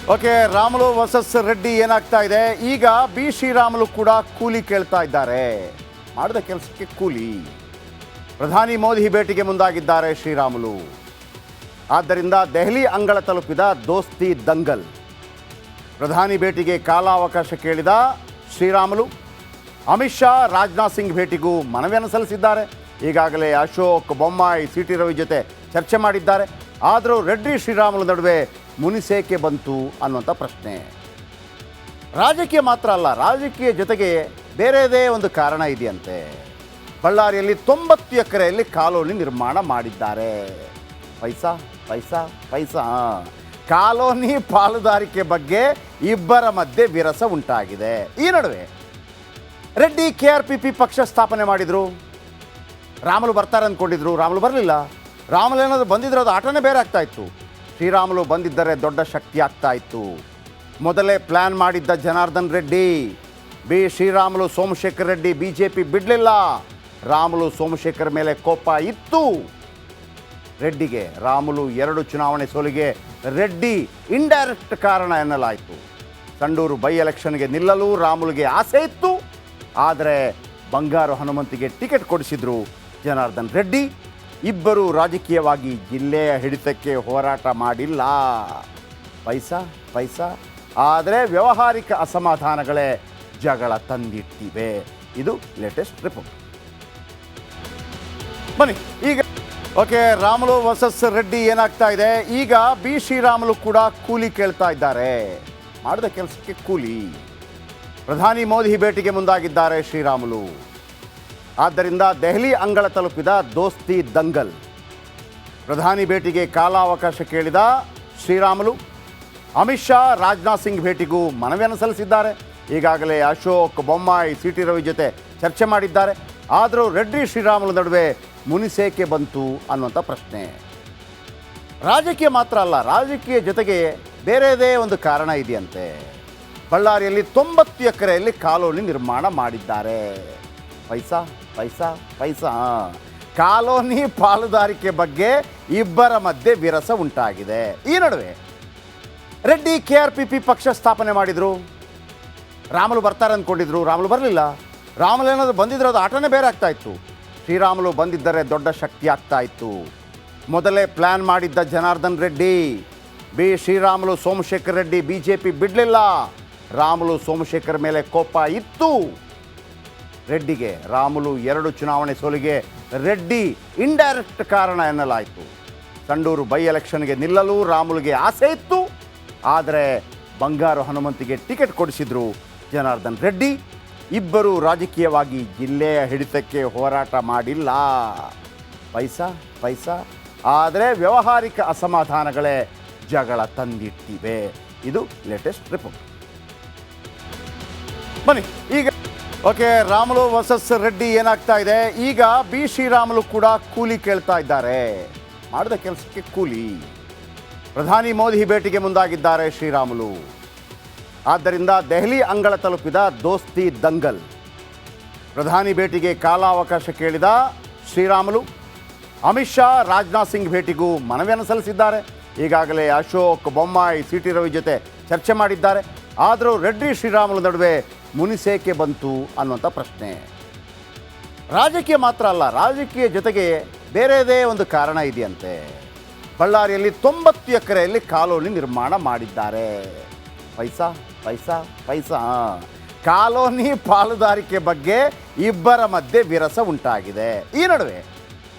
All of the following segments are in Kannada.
ಓಕೆ, ರಾಮುಲು ವರ್ಸಸ್ ರೆಡ್ಡಿ ಏನಾಗ್ತಾ ಇದೆ ಈಗ? ಬಿ ಶ್ರೀರಾಮುಲು ಕೂಡ ಕೂಲಿ ಕೇಳ್ತಾ ಇದ್ದಾರೆ. ಮಾಡಿದ ಕೆಲಸಕ್ಕೆ ಕೂಲಿ. ಪ್ರಧಾನಿ ಮೋದಿ ಭೇಟಿಗೆ ಮುಂದಾಗಿದ್ದಾರೆ ಶ್ರೀರಾಮುಲು. ಆದ್ದರಿಂದ ದೆಹಲಿ ಅಂಗಳ ತಲುಪಿದ ದೋಸ್ತಿ ದಂಗಲ್. ಪ್ರಧಾನಿ ಭೇಟಿಗೆ ಕಾಲಾವಕಾಶ ಕೇಳಿದ ಶ್ರೀರಾಮುಲು. ಅಮಿತ್ ಶಾ, ರಾಜನಾಥ್ ಸಿಂಗ್ ಭೇಟಿಗೂ ಮನವಿಯನ್ನು ಸಲ್ಲಿಸಿದ್ದಾರೆ. ಈಗಾಗಲೇ ಅಶೋಕ್, ಬೊಮ್ಮಾಯಿ, ಸಿ ಟಿ ರವಿ ಜೊತೆ ಚರ್ಚೆ ಮಾಡಿದ್ದಾರೆ. ಆದರೂ ರೆಡ್ಡಿ ಶ್ರೀರಾಮುಲು ನಡುವೆ ಮುನಿಸೇಕೆ ಬಂತು ಅನ್ನುವಂಥ ಪ್ರಶ್ನೆ. ರಾಜಕೀಯ ಮಾತ್ರ ಅಲ್ಲ, ರಾಜಕೀಯ ಜೊತೆಗೆ ಬೇರೆದೇ ಒಂದು ಕಾರಣ ಇದೆಯಂತೆ. ಬಳ್ಳಾರಿಯಲ್ಲಿ 90 ಎಕರೆಯಲ್ಲಿ ಕಾಲೋನಿ ನಿರ್ಮಾಣ ಮಾಡಿದ್ದಾರೆ. ಪೈಸಾ ಪೈಸಾ ಪೈಸಾ. ಕಾಲೋನಿ ಪಾಲುದಾರಿಕೆ ಬಗ್ಗೆ ಇಬ್ಬರ ಮಧ್ಯೆ ವಿರಸ ಉಂಟಾಗಿದೆ. ಈ ನಡುವೆ ರೆಡ್ಡಿ KRPP ಪಕ್ಷ ಸ್ಥಾಪನೆ ಮಾಡಿದರು. ರಾಮುಲು ಬರ್ತಾರೆ ಅಂದ್ಕೊಂಡಿದ್ರು, ರಾಮುಲು ಬರಲಿಲ್ಲ. ರಾಮುಲು ಏನಾದರೂ ಬಂದಿದ್ರೆ ಅದು ಆಟನೇ ಬೇರೆ ಆಗ್ತಾ ಇತ್ತು. ಶ್ರೀರಾಮುಲು ಬಂದಿದ್ದರೆ ದೊಡ್ಡ ಶಕ್ತಿ ಆಗ್ತಾ ಇತ್ತು. ಮೊದಲೇ ಪ್ಲ್ಯಾನ್ ಮಾಡಿದ್ದ ಜನಾರ್ದನ್ ರೆಡ್ಡಿ, ಬಿ ಶ್ರೀರಾಮುಲು, ಸೋಮಶೇಖರ್ ರೆಡ್ಡಿ BJP ಬಿಡಲಿಲ್ಲ. ರಾಮುಲು ಸೋಮಶೇಖರ್ ಮೇಲೆ ಕೋಪ ಇತ್ತು. ರೆಡ್ಡಿಗೆ ರಾಮುಲು 2 ಚುನಾವಣೆ ಸೋಲಿಗೆ ರೆಡ್ಡಿ ಇಂಡೈರೆಕ್ಟ್ ಕಾರಣ ಎನ್ನಲಾಯಿತು. ಸಂಡೂರು ಬೈ ಎಲೆಕ್ಷನ್ಗೆ ನಿಲ್ಲಲು ರಾಮುಲುಗೆ ಆಸೆ ಇತ್ತು. ಆದರೆ ಬಂಗಾರು ಹನುಮಂತಿಗೆ ಟಿಕೆಟ್ ಕೊಡಿಸಿದ್ರು ಜನಾರ್ದನ್ ರೆಡ್ಡಿ. ಇಬ್ಬರು ರಾಜಕೀಯವಾಗಿ ಜಿಲ್ಲೆಯ ಹಿಡಿತಕ್ಕೆ ಹೋರಾಟ ಮಾಡಿಲ್ಲ. ಪೈಸಾ ಪೈಸಾ. ಆದರೆ ವ್ಯಾವಹಾರಿಕ ಅಸಮಾಧಾನಗಳೇ ಜಗಳ ತಂದಿಟ್ಟಿವೆ. ಇದು ಲೇಟೆಸ್ಟ್ ರಿಪೋರ್ಟ್. ಬನ್ನಿ ಈಗ. ಓಕೆ, ರಾಮುಲು ವರ್ಸಸ್ ರೆಡ್ಡಿ ಏನಾಗ್ತಾ ಇದೆ ಈಗ? ಬಿ ಶ್ರೀರಾಮುಲು ಕೂಡ ಕೂಲಿ ಕೇಳ್ತಾ ಇದ್ದಾರೆ. ಮಾಡಿದ ಕೆಲಸಕ್ಕೆ ಕೂಲಿ. ಪ್ರಧಾನಿ ಮೋದಿ ಭೇಟಿಗೆ ಮುಂದಾಗಿದ್ದಾರೆ ಶ್ರೀರಾಮುಲು. ಆದ್ದರಿಂದ ದೆಹಲಿ ಅಂಗಳ ತಲುಪಿದ ದೋಸ್ತಿ ದಂಗಲ್. ಪ್ರಧಾನಿ ಭೇಟಿಗೆ ಕಾಲಾವಕಾಶ ಕೇಳಿದ ಶ್ರೀರಾಮುಲು. ಅಮಿತ್ ಶಾ, ರಾಜನಾಥ್ ಸಿಂಗ್ ಭೇಟಿಗೂ ಮನವಿಯನ್ನು ಸಲ್ಲಿಸಿದ್ದಾರೆ. ಈಗಾಗಲೇ ಅಶೋಕ್, ಬೊಮ್ಮಾಯಿ, ಸಿ ಟಿ ರವಿ ಜೊತೆ ಚರ್ಚೆ ಮಾಡಿದ್ದಾರೆ. ಆದರೂ ರೆಡ್ಡಿ ಶ್ರೀರಾಮುಲು ನಡುವೆ ಮುನಿಸೇಕೆ ಬಂತು ಅನ್ನುವಂಥ ಪ್ರಶ್ನೆ. ರಾಜಕೀಯ ಮಾತ್ರ ಅಲ್ಲ, ರಾಜಕೀಯ ಜೊತೆಗೆ ಬೇರೆದೇ ಒಂದು ಕಾರಣ ಇದೆಯಂತೆ. ಬಳ್ಳಾರಿಯಲ್ಲಿ 90 ಎಕರೆಯಲ್ಲಿ ಕಾಲೋನಿ ನಿರ್ಮಾಣ ಮಾಡಿದ್ದಾರೆ. ಪೈಸಾ ಪೈಸಾ ಪೈಸಾ. ಕಾಲೋನಿ ಪಾಲುದಾರಿಕೆ ಬಗ್ಗೆ ಇಬ್ಬರ ಮಧ್ಯೆ ವಿರಸ ಉಂಟಾಗಿದೆ. ಈ ನಡುವೆ ರೆಡ್ಡಿ KRPP ಪಕ್ಷ ಸ್ಥಾಪನೆ ಮಾಡಿದರು. ರಾಮುಲು ಬರ್ತಾರೆ ಅಂದ್ಕೊಂಡಿದ್ರು, ರಾಮುಲು ಬರಲಿಲ್ಲ. ರಾಮುಲು ಏನಾದರೂ ಬಂದಿದ್ರೆ ಅದು ಆಟನೇ ಬೇರೆ ಆಗ್ತಾ ಇತ್ತು. ಶ್ರೀರಾಮುಲು ಬಂದಿದ್ದರೆ ದೊಡ್ಡ ಶಕ್ತಿ ಆಗ್ತಾ ಇತ್ತು. ಮೊದಲೇ ಪ್ಲ್ಯಾನ್ ಮಾಡಿದ್ದ ಜನಾರ್ದನ್ ರೆಡ್ಡಿ, ಬಿ ಶ್ರೀರಾಮುಲು, ಸೋಮಶೇಖರ್ ರೆಡ್ಡಿ BJP ಬಿಡಲಿಲ್ಲ. ರಾಮುಲು ಸೋಮಶೇಖರ್ ಮೇಲೆ ಕೋಪ ಇತ್ತು. ರೆಡ್ಡಿಗೆ ರಾಮುಲು 2 ಚುನಾವಣೆ ಸೋಲಿಗೆ ರೆಡ್ಡಿ ಇಂಡೈರೆಕ್ಟ್ ಕಾರಣ ಎನ್ನಲಾಯಿತು. ಸಂಡೂರು ಬೈ ಎಲೆಕ್ಷನ್ಗೆ ನಿಲ್ಲಲು ರಾಮುಲುಗೆ ಆಸೆ ಇತ್ತು. ಆದರೆ ಬಂಗಾರು ಹನುಮಂತಿಗೆ ಟಿಕೆಟ್ ಕೊಡಿಸಿದ್ರು ಜನಾರ್ದನ್ ರೆಡ್ಡಿ. ಇಬ್ಬರು ರಾಜಕೀಯವಾಗಿ ಜಿಲ್ಲೆಯ ಹಿಡಿತಕ್ಕೆ ಹೋರಾಟ ಮಾಡಿಲ್ಲ. ಪೈಸಾ ಪೈಸಾ. ಆದರೆ ವ್ಯಾವಹಾರಿಕ ಅಸಮಾಧಾನಗಳೇ ಜಗಳ ತಂದಿಟ್ಟಿವೆ. ಇದು ಲೇಟೆಸ್ಟ್ ರಿಪೋರ್ಟ್. ಬನ್ನಿ ಈಗ. ಓಕೆ, ರಾಮುಲು ವರ್ಸಸ್ ರೆಡ್ಡಿ ಏನಾಗ್ತಾ ಇದೆ ಈಗ? ಬಿ ಶ್ರೀರಾಮುಲು ಕೂಡ ಕೂಲಿ ಕೇಳ್ತಾ ಇದ್ದಾರೆ. ಮಾಡಿದ ಕೆಲಸಕ್ಕೆ ಕೂಲಿ. ಪ್ರಧಾನಿ ಮೋದಿ ಭೇಟಿಗೆ ಮುಂದಾಗಿದ್ದಾರೆ ಶ್ರೀರಾಮುಲು. ಆದ್ದರಿಂದ ದೆಹಲಿ ಅಂಗಳ ತಲುಪಿದ ದೋಸ್ತಿ ದಂಗಲ್. ಪ್ರಧಾನಿ ಭೇಟಿಗೆ ಕಾಲಾವಕಾಶ ಕೇಳಿದ ಶ್ರೀರಾಮುಲು. ಅಮಿತ್ ಶಾ, ರಾಜನಾಥ್ ಸಿಂಗ್ ಭೇಟಿಗೂ ಮನವಿಯನ್ನು ಸಲ್ಲಿಸಿದ್ದಾರೆ. ಈಗಾಗಲೇ ಅಶೋಕ್, ಬೊಮ್ಮಾಯಿ, ಸಿ ಟಿ ರವಿ ಜೊತೆ ಚರ್ಚೆ ಮಾಡಿದ್ದಾರೆ. ಆದರೂ ರೆಡ್ಡಿ ಶ್ರೀರಾಮುಲು ನಡುವೆ ಮುನಿಸೇಕೆ ಬಂತು ಅನ್ನುವಂಥ ಪ್ರಶ್ನೆ. ರಾಜಕೀಯ ಮಾತ್ರ ಅಲ್ಲ, ರಾಜಕೀಯ ಜೊತೆಗೆ ಬೇರೆದೇ ಒಂದು ಕಾರಣ ಇದೆಯಂತೆ. ಬಳ್ಳಾರಿಯಲ್ಲಿ 90 ಎಕರೆಯಲ್ಲಿ ಕಾಲೋನಿ ನಿರ್ಮಾಣ ಮಾಡಿದ್ದಾರೆ. ಪೈಸಾ ಪೈಸಾ ಪೈಸಾ. ಕಾಲೋನಿ ಪಾಲುದಾರಿಕೆ ಬಗ್ಗೆ ಇಬ್ಬರ ಮಧ್ಯೆ ವಿರಸ ಉಂಟಾಗಿದೆ. ಈ ನಡುವೆ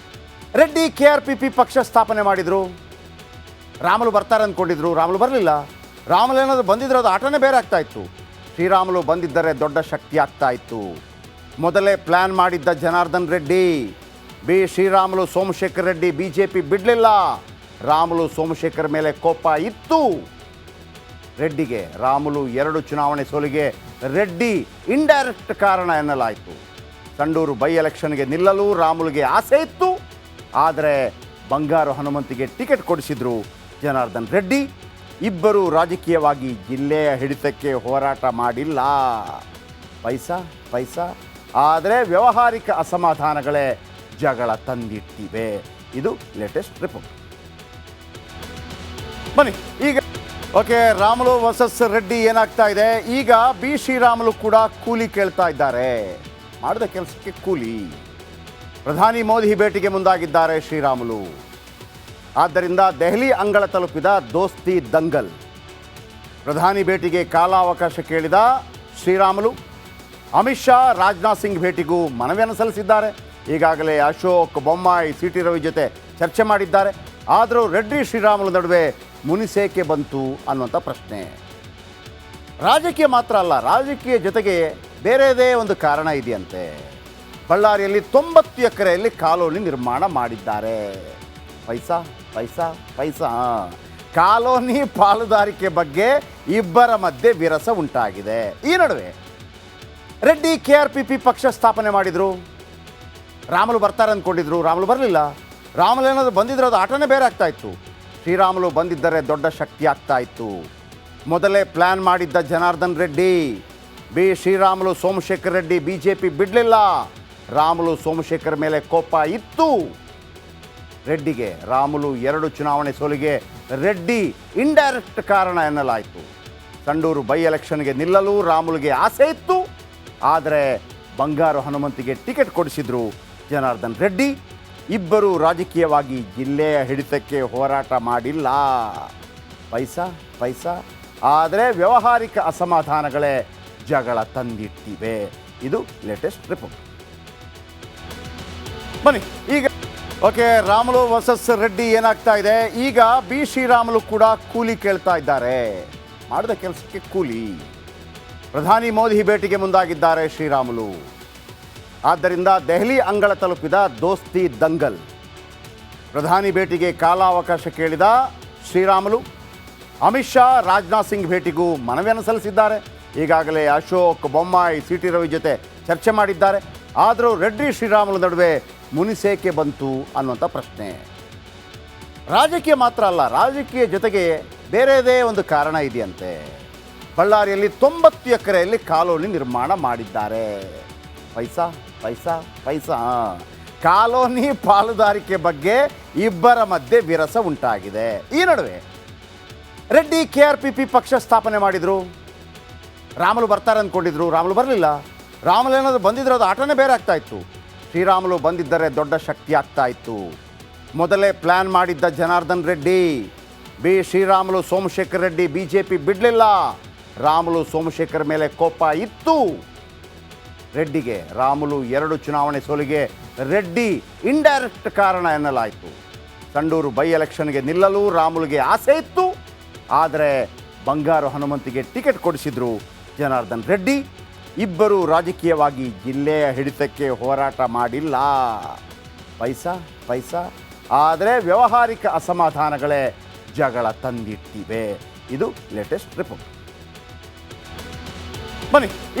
ರೆಡ್ಡಿ KRPP ಪಕ್ಷ ಸ್ಥಾಪನೆ ಮಾಡಿದರು. ರಾಮುಲು ಬರ್ತಾರೆ ಅಂದ್ಕೊಂಡಿದ್ರು, ರಾಮುಲು ಬರಲಿಲ್ಲ. ರಾಮುಲು ಏನಾದರೂ ಬಂದಿದ್ರೆ ಅದು ಆಟನೇ ಬೇರೆ ಆಗ್ತಾ ಇತ್ತು. ಶ್ರೀರಾಮುಲು ಬಂದಿದ್ದರೆ ದೊಡ್ಡ ಶಕ್ತಿ ಆಗ್ತಾ ಇತ್ತು. ಮೊದಲೇ ಪ್ಲ್ಯಾನ್ ಮಾಡಿದ್ದ ಜನಾರ್ದನ್ ರೆಡ್ಡಿ, ಬಿ ಶ್ರೀರಾಮುಲು, ಸೋಮಶೇಖರ್ ರೆಡ್ಡಿ BJP ಬಿಡಲಿಲ್ಲ. ರಾಮುಲು ಸೋಮಶೇಖರ್ ಮೇಲೆ ಕೋಪ ಇತ್ತು. ರೆಡ್ಡಿಗೆ ರಾಮುಲು 2 ಚುನಾವಣೆ ಸೋಲಿಗೆ ರೆಡ್ಡಿ ಇಂಡೈರೆಕ್ಟ್ ಕಾರಣ ಎನ್ನಲಾಯಿತು. ಸಂಡೂರು ಬೈ ಎಲೆಕ್ಷನ್ಗೆ ನಿಲ್ಲಲು ರಾಮುಲುಗೆ ಆಸೆ ಇತ್ತು. ಆದರೆ ಬಂಗಾರು ಹನುಮಂತಿಗೆ ಟಿಕೆಟ್ ಕೊಡಿಸಿದ್ರು ಜನಾರ್ದನ್ ರೆಡ್ಡಿ. ಇಬ್ಬರು ರಾಜಕೀಯವಾಗಿ ಜಿಲ್ಲೆಯ ಹಿಡಿತಕ್ಕೆ ಹೋರಾಟ ಮಾಡಿಲ್ಲ. ಪೈಸಾ ಪೈಸಾ. ಆದರೆ ವ್ಯಾವಹಾರಿಕ ಅಸಮಾಧಾನಗಳೇ ಜಗಳ ತಂದಿಟ್ಟಿವೆ. ಇದು ಲೇಟೆಸ್ಟ್ ರಿಪೋರ್ಟ್. ಬನ್ನಿ ಈಗ. ಓಕೆ, ರಾಮುಲು ವರ್ಸಸ್ ರೆಡ್ಡಿ ಏನಾಗ್ತಾ ಇದೆ? ಈಗ ಬಿ ಶ್ರೀರಾಮುಲು ಕೂಡ ಕೂಲಿ ಕೇಳ್ತಾ ಇದ್ದಾರೆ. ಮಾಡಿದ ಕೆಲಸಕ್ಕೆ ಕೂಲಿ. ಪ್ರಧಾನಿ ಮೋದಿ ಭೇಟಿಗೆ ಮುಂದಾಗಿದ್ದಾರೆ ಶ್ರೀರಾಮುಲು. ಆದ್ದರಿಂದ ದೆಹಲಿ ಅಂಗಳ ತಲುಪಿದ ದೋಸ್ತಿ ದಂಗಲ್. ಪ್ರಧಾನಿ ಭೇಟಿಗೆ ಕಾಲಾವಕಾಶ ಕೇಳಿದ ಶ್ರೀರಾಮುಲು. ಅಮಿತ್ ಶಾ, ರಾಜನಾಥ್ ಸಿಂಗ್ ಭೇಟಿಗೂ ಮನವಿಯನ್ನು ಸಲ್ಲಿಸಿದ್ದಾರೆ. ಈಗಾಗಲೇ ಅಶೋಕ್, ಬೊಮ್ಮಾಯಿ, ಸಿ ಟಿ ರವಿ ಜೊತೆ ಚರ್ಚೆ ಮಾಡಿದ್ದಾರೆ. ಆದರೂ ರೆಡ್ಡಿ ಶ್ರೀರಾಮುಲು ನಡುವೆ ಮುನಿಸೇಕೆ ಬಂತು ಅನ್ನುವಂಥ ಪ್ರಶ್ನೆ. ರಾಜಕೀಯ ಮಾತ್ರ ಅಲ್ಲ, ರಾಜಕೀಯ ಜೊತೆಗೆ ಬೇರೆದೇ ಒಂದು ಕಾರಣ ಇದೆಯಂತೆ. ಬಳ್ಳಾರಿಯಲ್ಲಿ 90 ಎಕರೆಯಲ್ಲಿ ಕಾಲೋನಿ ನಿರ್ಮಾಣ ಮಾಡಿದ್ದಾರೆ. ಪೈಸಾ ಪೈಸಾ ಪೈಸಾ. ಕಾಲೋನಿ ಪಾಲುದಾರಿಕೆ ಬಗ್ಗೆ ಇಬ್ಬರ ಮಧ್ಯೆ ವಿರಸ ಉಂಟಾಗಿದೆ. ಈ ನಡುವೆ ರೆಡ್ಡಿ KRPP ಪಕ್ಷ ಸ್ಥಾಪನೆ ಮಾಡಿದರು. ರಾಮುಲು ಬರ್ತಾರೆ ಅಂದ್ಕೊಂಡಿದ್ರು, ರಾಮುಲು ಬರಲಿಲ್ಲ. ರಾಮುಲು ಏನಾದರೂ ಬಂದಿದ್ರೆ ಅದು ಆಟನೇ ಬೇರೆ ಆಗ್ತಾ ಇತ್ತು. ಶ್ರೀರಾಮುಲು ಬಂದಿದ್ದರೆ ದೊಡ್ಡ ಶಕ್ತಿ ಆಗ್ತಾ ಇತ್ತು. ಮೊದಲೇ ಪ್ಲ್ಯಾನ್ ಮಾಡಿದ್ದ ಜನಾರ್ದನ್ ರೆಡ್ಡಿ. ಬಿ ಶ್ರೀರಾಮುಲು, ಸೋಮಶೇಖರ್ ರೆಡ್ಡಿ BJP ಬಿಡಲಿಲ್ಲ. ರಾಮುಲು ಸೋಮಶೇಖರ್ ಮೇಲೆ ಕೋಪ ಇತ್ತು. ರೆಡ್ಡಿಗೆ ರಾಮುಲು 2 ಚುನಾವಣೆ ಸೋಲಿಗೆ ರೆಡ್ಡಿ ಇಂಡೈರೆಕ್ಟ್ ಕಾರಣ ಎನ್ನಲಾಯಿತು. ಸಂಡೂರು ಬೈ ಎಲೆಕ್ಷನ್ಗೆ ನಿಲ್ಲಲು ರಾಮುಲುಗೆ ಆಸೆ ಇತ್ತು. ಆದರೆ ಬಂಗಾರು ಹನುಮಂತಿಗೆ ಟಿಕೆಟ್ ಕೊಡಿಸಿದ್ರು ಜನಾರ್ದನ್ ರೆಡ್ಡಿ. ಇಬ್ಬರು ರಾಜಕೀಯವಾಗಿ ಜಿಲ್ಲೆಯ ಹಿಡಿತಕ್ಕೆ ಹೋರಾಟ ಮಾಡಿಲ್ಲ. ಪೈಸಾ ಪೈಸಾ. ಆದರೆ ವ್ಯಾವಹಾರಿಕ ಅಸಮಾಧಾನಗಳೇ ಜಗಳ ತಂದಿಟ್ಟಿವೆ. ಇದು ಲೇಟೆಸ್ಟ್ ರಿಪೋರ್ಟ್. ಬನ್ನಿ ಈಗ. ಓಕೆ, ರಾಮುಲು ವರ್ಸಸ್ ರೆಡ್ಡಿ ಏನಾಗ್ತಾ ಇದೆ? ಈಗ ಬಿ ಶ್ರೀರಾಮುಲು ಕೂಡ ಕೂಲಿ ಕೇಳ್ತಾ ಇದ್ದಾರೆ. ಮಾಡಿದ ಕೆಲಸಕ್ಕೆ ಕೂಲಿ. ಪ್ರಧಾನಿ ಮೋದಿ ಭೇಟಿಗೆ ಮುಂದಾಗಿದ್ದಾರೆ ಶ್ರೀರಾಮುಲು. ಆದ್ದರಿಂದ ದೆಹಲಿ ಅಂಗಳ ತಲುಪಿದ ದೋಸ್ತಿ ದಂಗಲ್. ಪ್ರಧಾನಿ ಭೇಟಿಗೆ ಕಾಲಾವಕಾಶ ಕೇಳಿದ ಶ್ರೀರಾಮುಲು. ಅಮಿತ್ ಶಾ, ರಾಜನಾಥ್ ಸಿಂಗ್ ಭೇಟಿಗೂ ಮನವಿಯನ್ನು ಸಲ್ಲಿಸಿದ್ದಾರೆ. ಈಗಾಗಲೇ ಅಶೋಕ್, ಬೊಮ್ಮಾಯಿ, ಸಿ ಟಿ ರವಿ ಜೊತೆ ಚರ್ಚೆ ಮಾಡಿದ್ದಾರೆ. ಆದರೂ ರೆಡ್ಡಿ ಶ್ರೀರಾಮುಲು ನಡುವೆ ಮುನಿಸೇಕೆ ಬಂತು ಅನ್ನುವಂಥ ಪ್ರಶ್ನೆ. ರಾಜಕೀಯ ಮಾತ್ರ ಅಲ್ಲ, ರಾಜಕೀಯ ಜೊತೆಗೆ ಬೇರೆದೇ ಒಂದು ಕಾರಣ ಇದೆಯಂತೆ. ಬಳ್ಳಾರಿಯಲ್ಲಿ 90 ಎಕರೆಯಲ್ಲಿ ಕಾಲೋನಿ ನಿರ್ಮಾಣ ಮಾಡಿದ್ದಾರೆ. ಪೈಸಾ ಪೈಸಾ ಪೈಸಾ. ಕಾಲೋನಿ ಪಾಲುದಾರಿಕೆ ಬಗ್ಗೆ ಇಬ್ಬರ ಮಧ್ಯೆ ವಿರಸ ಉಂಟಾಗಿದೆ. ಈ ನಡುವೆ ರೆಡ್ಡಿ KRPP ಪಕ್ಷ ಸ್ಥಾಪನೆ ಮಾಡಿದರು. ರಾಮುಲು ಬರ್ತಾರೆ ಅಂದ್ಕೊಂಡಿದ್ರು, ರಾಮುಲು ಬರಲಿಲ್ಲ. ರಾಮುಲು ಏನಾದರೂ ಬಂದಿದ್ರೆ ಅದು ಆಟನೇ ಬೇರೆ ಆಗ್ತಾ ಇತ್ತು. ಶ್ರೀರಾಮುಲು ಬಂದಿದ್ದರೆ ದೊಡ್ಡ ಶಕ್ತಿ ಆಗ್ತಾ ಇತ್ತು. ಮೊದಲೇ ಪ್ಲ್ಯಾನ್ ಮಾಡಿದ್ದ ಜನಾರ್ದನ್ ರೆಡ್ಡಿ. ಬಿ ಶ್ರೀರಾಮುಲು, ಸೋಮಶೇಖರ್ ರೆಡ್ಡಿ BJP ಬಿಡಲಿಲ್ಲ. ರಾಮುಲು ಸೋಮಶೇಖರ್ ಮೇಲೆ ಕೋಪ ಇತ್ತು. ರೆಡ್ಡಿಗೆ ರಾಮುಲು 2 ಚುನಾವಣೆ ಸೋಲಿಗೆ ರೆಡ್ಡಿ ಇಂಡೈರೆಕ್ಟ್ ಕಾರಣ ಎನ್ನಲಾಯಿತು. ಸಂಡೂರು ಬೈ ಎಲೆಕ್ಷನ್ಗೆ ನಿಲ್ಲಲು ರಾಮುಲುಗೆ ಆಸೆ ಇತ್ತು. ಆದರೆ ಬಂಗಾರು ಹನುಮಂತಿಗೆ ಟಿಕೆಟ್ ಕೊಡಿಸಿದ್ರು ಜನಾರ್ದನ್ ರೆಡ್ಡಿ. ಇಬ್ಬರು ರಾಜಕೀಯವಾಗಿ ಜಿಲ್ಲೆಯ ಹಿಡಿತಕ್ಕೆ ಹೋರಾಟ ಮಾಡಿಲ್ಲ. ಪೈಸಾ ಪೈಸಾ. ಆದರೆ ವ್ಯಾವಹಾರಿಕ ಅಸಮಾಧಾನಗಳೇ ಜಗಳ ತಂದಿಟ್ಟಿವೆ. ಇದು ಲೇಟೆಸ್ಟ್ ರಿಪೋರ್ಟ್. ಬನ್ನಿ ಈಗ.